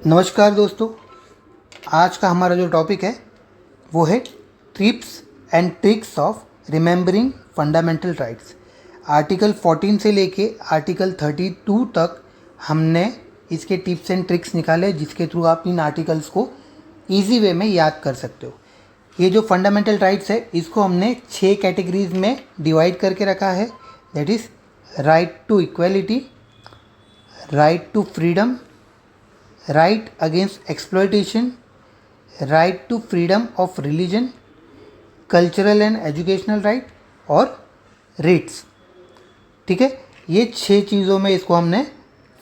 नमस्कार दोस्तों, आज का हमारा जो टॉपिक है वो है tips and tricks of remembering fundamental rights. Article 14 से लेके आर्टिकल 32 तक हमने इसके टिप्स एंड ट्रिक्स निकाले, जिसके थ्रू आप इन आर्टिकल्स को ईजी वे में याद कर सकते हो। ये जो फंडामेंटल राइट्स है इसको हमने 6 कैटेगरीज में डिवाइड करके रखा है। That is right to equality, right to freedom, right against exploitation, right to freedom of religion, cultural and educational right और rights। ठीक है, ये 6 चीज़ों में इसको हमने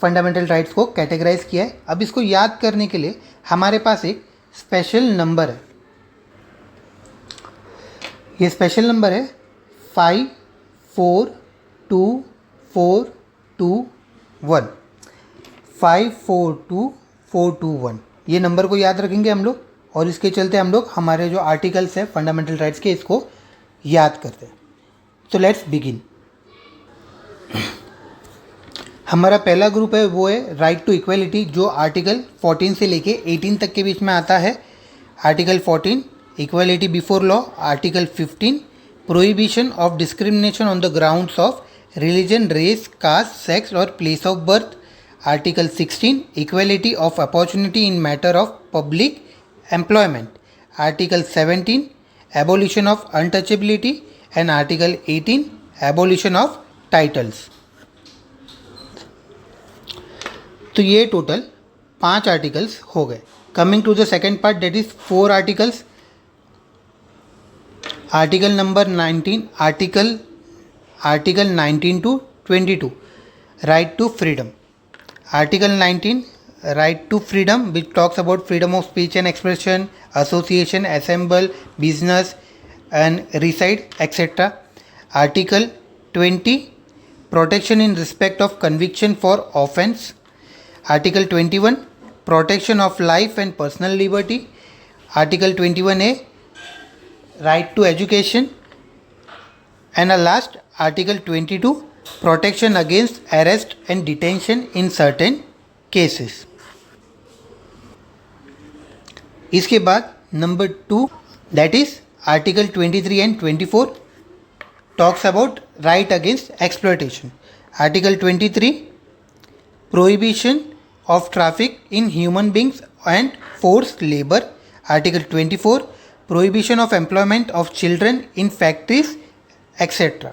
फंडामेंटल राइट्स को कैटेगराइज किया है। अब इसको याद करने के लिए हमारे पास एक स्पेशल नंबर है। ये स्पेशल नंबर है 542421। 542421 ये नंबर को याद रखेंगे हम लोग, और इसके चलते हम लोग हमारे जो आर्टिकल्स हैं फंडामेंटल राइट्स के, इसको याद करते हैं। तो लेट्स बिगिन। हमारा पहला ग्रुप है वो है राइट टू इक्वलिटी, जो आर्टिकल 14 से लेके 18 तक के बीच में आता है। Article 14 equality before law, article 15 prohibition of discrimination on the grounds of religion, race, caste, sex और place of birth, article 16 equality of opportunity in matter of public employment, article 17 abolition of untouchability and article 18 abolition of titles. तो ये total 5 articles हो गए। Coming to the second part, that is 4 articles. Article number 19, article 19 to 22 right to freedom. Article 19 right to freedom, which talks about freedom of speech and expression, association, assemble, business and reside, etc. Article 20 protection in respect of conviction for offence. Article 21 protection of life and personal liberty. Article 21A right to education. And last, Article 22 protection against arrest and detention in certain cases। इसके बाद number 2, that is article 23 and 24 talks about right against exploitation. Article 23 prohibition of traffic in human beings and forced labour. Article 24 prohibition of employment of children in factories etcetera.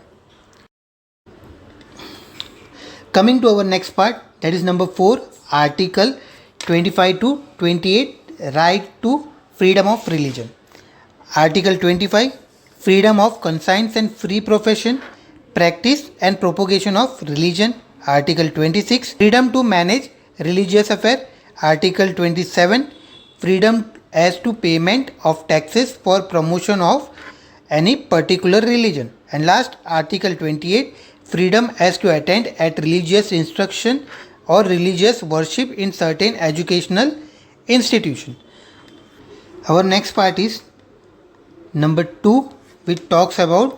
Coming to our next part, that is number 4, Article 25 to 28, right to freedom of religion. Article 25, freedom of conscience and free profession, practice and propagation of religion. Article 26, freedom to manage religious affairs. Article 27, freedom as to payment of taxes for promotion of any particular religion. And last, Article 28, freedom as to attend at religious instruction or religious worship in certain educational institution. Our next part is number 2, which talks about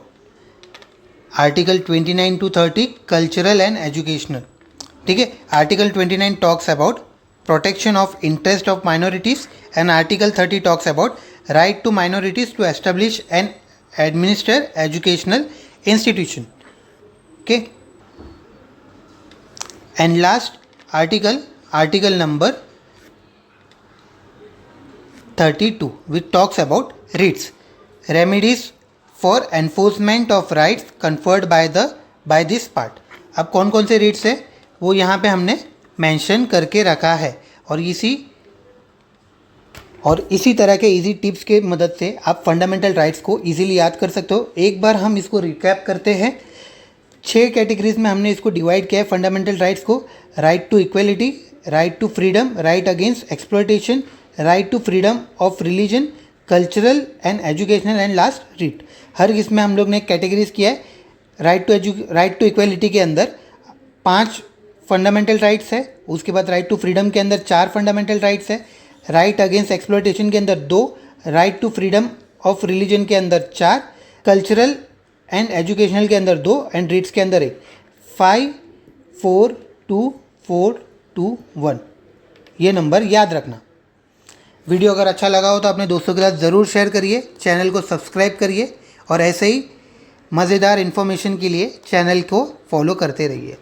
Article 29 to 30 cultural and educational. ठीक है, Article 29 talks about protection of interest of minorities and Article 30 talks about right to minorities to establish and administer educational institution. Okay, and last article number 32, which talks about writs, remedies for enforcement of rights conferred by this part. अब कौन कौन से writs है वो यहाँ पे हमने mention करके रखा है, और इसी तरह के इजी टिप्स के मदद से आप फंडामेंटल राइट्स को इजीली याद कर सकते हो। एक बार हम इसको रिकैप करते हैं। 6 कैटेगरीज में हमने इसको डिवाइड किया है फंडामेंटल राइट्स को। Right to equality, right to freedom, right against exploitation, right to freedom of religion, cultural and educational and last writ. हर इसमें हम लोग ने कैटेगरीज किया है। राइट टू इक्वलिटी के अंदर 5 फंडामेंटल राइट्स है, उसके बाद राइट टू फ्रीडम के अंदर 4 फंडामेंटल राइट्स है, राइट अगेंस्ट एक्सप्लॉयटेशन के अंदर 2, right to freedom of religion के अंदर 4, कल्चरल एंड एजुकेशनल के अंदर 2 एंड रिट्स के अंदर 1। 5 4 2 4 2 1 ये नंबर याद रखना। वीडियो अगर अच्छा लगा हो तो अपने दोस्तों के साथ ज़रूर शेयर करिए, चैनल को सब्सक्राइब करिए और ऐसे ही मज़ेदार इन्फॉर्मेशन के लिए चैनल को फॉलो करते रहिए।